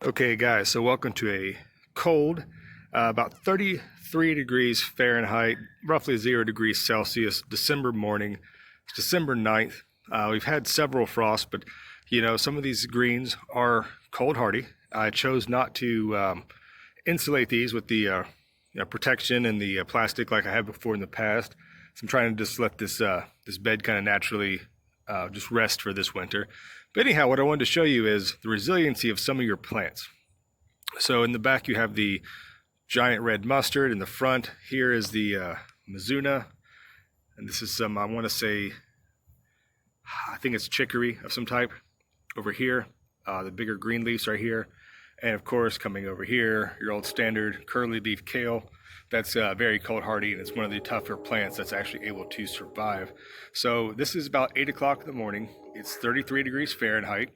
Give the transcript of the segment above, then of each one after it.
Okay guys, so welcome to a cold, about 33 degrees Fahrenheit, roughly 0 degrees Celsius, December morning. It's December 9th. We've had several frosts, but some of these greens are cold hardy. I chose not to insulate these with the protection and the plastic like I have before in the past. So I'm trying to just let this bed kind of naturally just rest for this winter. But anyhow, what I wanted to show you is the resiliency of some of your plants. So in the back you have the giant red mustard. In the front here is the Mizuna, and this is some, I want to say, I think it's chicory of some type. Over here, the bigger green leaves right here, and of course coming over here, your old standard curly leaf kale. That's very cold hardy, and it's one of the tougher plants that's actually able to survive. So this is about 8 o'clock in the morning. It's 33 degrees Fahrenheit,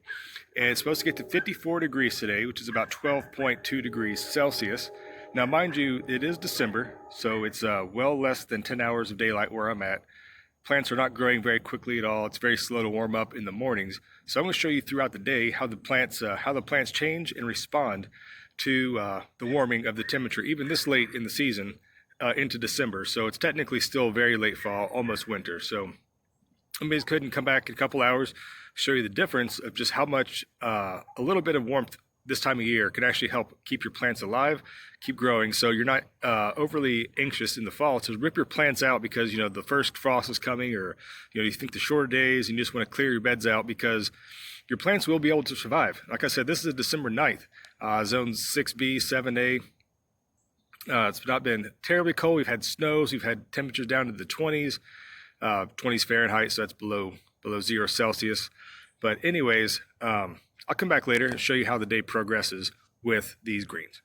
and it's supposed to get to 54 degrees today, which is about 12.2 degrees Celsius. Now mind you, it is December, so it's well less than 10 hours of daylight where I'm at. Plants are not growing very quickly at all. It's very slow to warm up in the mornings. So I'm going to show you throughout the day how the plants change and respond to the warming of the temperature, even this late in the season into December. So it's technically still very late fall, almost winter. So I'm just couldn't come back in a couple hours, show you the difference of just how much a little bit of warmth this time of year can actually help keep your plants alive, keep growing, so you're not overly anxious in the fall to rip your plants out because the first frost is coming, or you think the shorter days and you just want to clear your beds out, because your plants will be able to survive. Like I said, this is December 9th, zones 6B, 7A. It's not been terribly cold. We've had snows, we've had temperatures down to the 20s, 20s Fahrenheit, so that's below 0 Celsius. But anyways, I'll come back later and show you how the day progresses with these greens.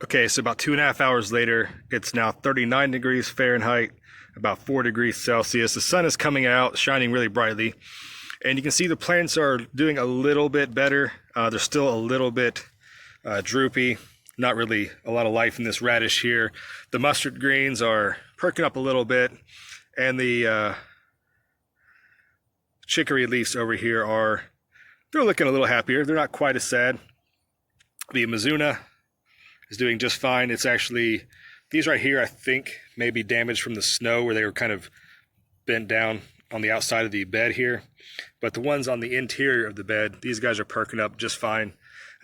Okay, so about 2.5 hours later, it's now 39 degrees Fahrenheit, about 4 degrees Celsius. The sun is coming out, shining really brightly, and you can see the plants are doing a little bit better. They're still a little bit droopy, not really a lot of life in this radish here. The mustard greens are perking up a little bit, and the chicory leaves over here they're looking a little happier. They're not quite as sad. The Mizuna is doing just fine. It's actually, these right here I think may be damaged from the snow where they were kind of bent down on the outside of the bed here. But the ones on the interior of the bed, these guys are perking up just fine,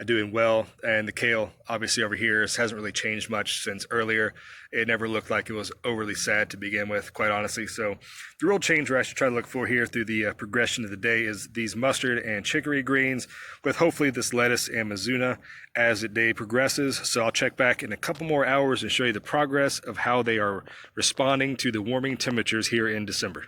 doing well. And the kale obviously over here hasn't really changed much since earlier. It never looked like it was overly sad to begin with, quite honestly. So the real change we're actually trying to look for here through the progression of the day is these mustard and chicory greens, with hopefully this lettuce and Mizuna as the day progresses. So I'll check back in a couple more hours and show you the progress of how they are responding to the warming temperatures here in December.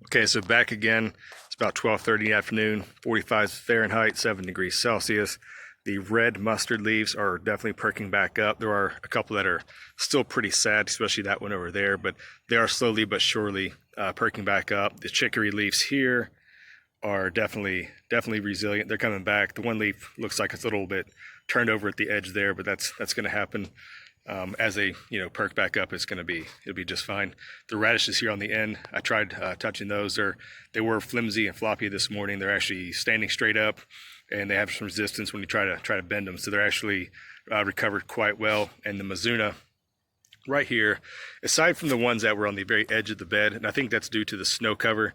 Okay, so back again. It's about 12:30 in the afternoon, 45 Fahrenheit, 7 degrees Celsius. The red mustard leaves are definitely perking back up. There are a couple that are still pretty sad, especially that one over there, but they are slowly but surely perking back up. The chicory leaves here are definitely resilient. They're coming back. The one leaf looks like it's a little bit turned over at the edge there, but that's going to happen. As they perk back up, it'll be just fine. The radishes here on the end, I tried touching those. They were flimsy and floppy this morning. They're actually standing straight up, and they have some resistance when you try to bend them. So they're actually recovered quite well. And the Mizuna right here, aside from the ones that were on the very edge of the bed, and I think that's due to the snow cover,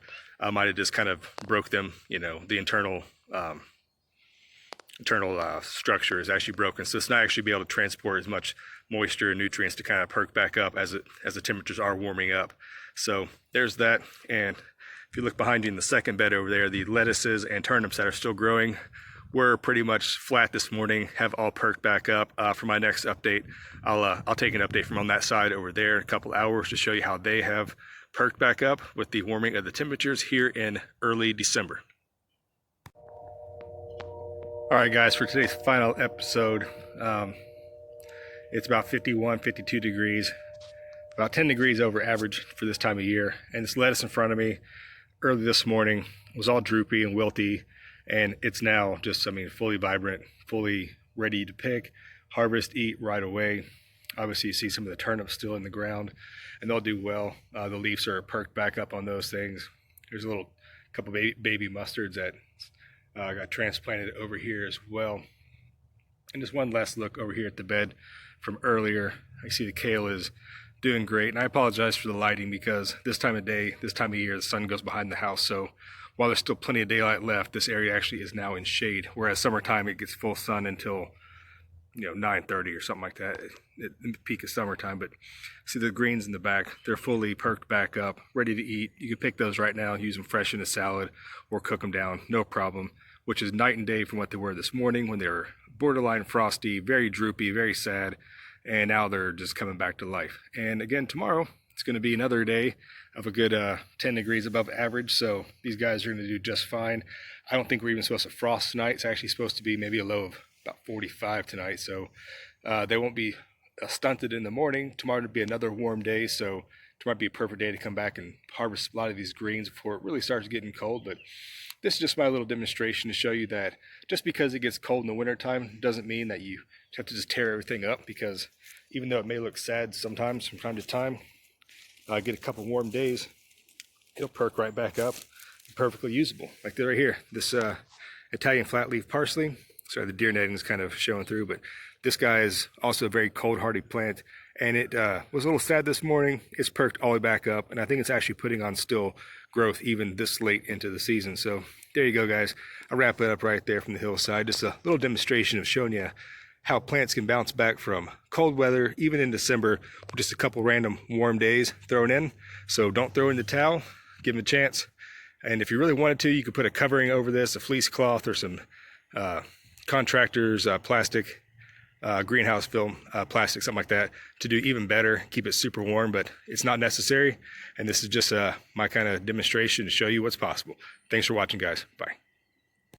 might have just kind of broke them. The internal structure is actually broken, so it's not actually be able to transport as much moisture and nutrients to kind of perk back up as the temperatures are warming up. So there's that. And if you look behind you in the second bed over there, the lettuces and turnips that are still growing were pretty much flat this morning, have all perked back up. For my next update, I'll take an update from on that side over there in a couple hours to show you how they have perked back up with the warming of the temperatures here in early December. All right, guys, for today's final episode, it's about 51, 52 degrees, about 10 degrees over average for this time of year. And this lettuce in front of me early this morning was all droopy and wilty, and it's now just, fully vibrant, fully ready to pick, harvest, eat right away. Obviously, you see some of the turnips still in the ground, and they'll do well. The leaves are perked back up on those things. There's a little couple baby mustards that got transplanted over here as well. And just one last look over here at the bed from earlier. I see the kale is doing great, and I apologize for the lighting because this time of day, this time of year, the sun goes behind the house, so while there's still plenty of daylight left, this area actually is now in shade, whereas summertime it gets full sun until 9:30 or something like that at the peak of summertime. But see the greens in the back, they're fully perked back up, ready to eat. You can pick those right now, use them fresh in a salad or cook them down, no problem, which is night and day from what they were this morning when they were borderline frosty, very droopy, very sad, and now they're just coming back to life. And again, tomorrow it's going to be another day of a good 10 degrees above average, so these guys are going to do just fine. I don't think we're even supposed to frost tonight. It's actually supposed to be maybe a low of about 45 tonight, so they won't be stunted in the morning. Tomorrow will be another warm day, so tomorrow will be a perfect day to come back and harvest a lot of these greens before it really starts getting cold. But this is just my little demonstration to show you that just because it gets cold in the wintertime doesn't mean that you have to just tear everything up, because even though it may look sad sometimes from time to time, get a couple warm days, it'll perk right back up, perfectly usable. Like right here, this Italian flat leaf parsley. Sorry, the deer netting is kind of showing through, but this guy is also a very cold hardy plant, and it was a little sad this morning. It's perked all the way back up, and I think it's actually putting on still growth even this late into the season. So there you go, guys. I'll wrap it up right there from the hillside. Just a little demonstration of showing you how plants can bounce back from cold weather, even in December, with just a couple random warm days thrown in. So don't throw in the towel, give them a chance. And if you really wanted to, you could put a covering over this, a fleece cloth or some contractors plastic, greenhouse film plastic, something like that, to do even better, keep it super warm. But it's not necessary, and this is just my kind of demonstration to show you what's possible. Thanks for watching, guys. Bye.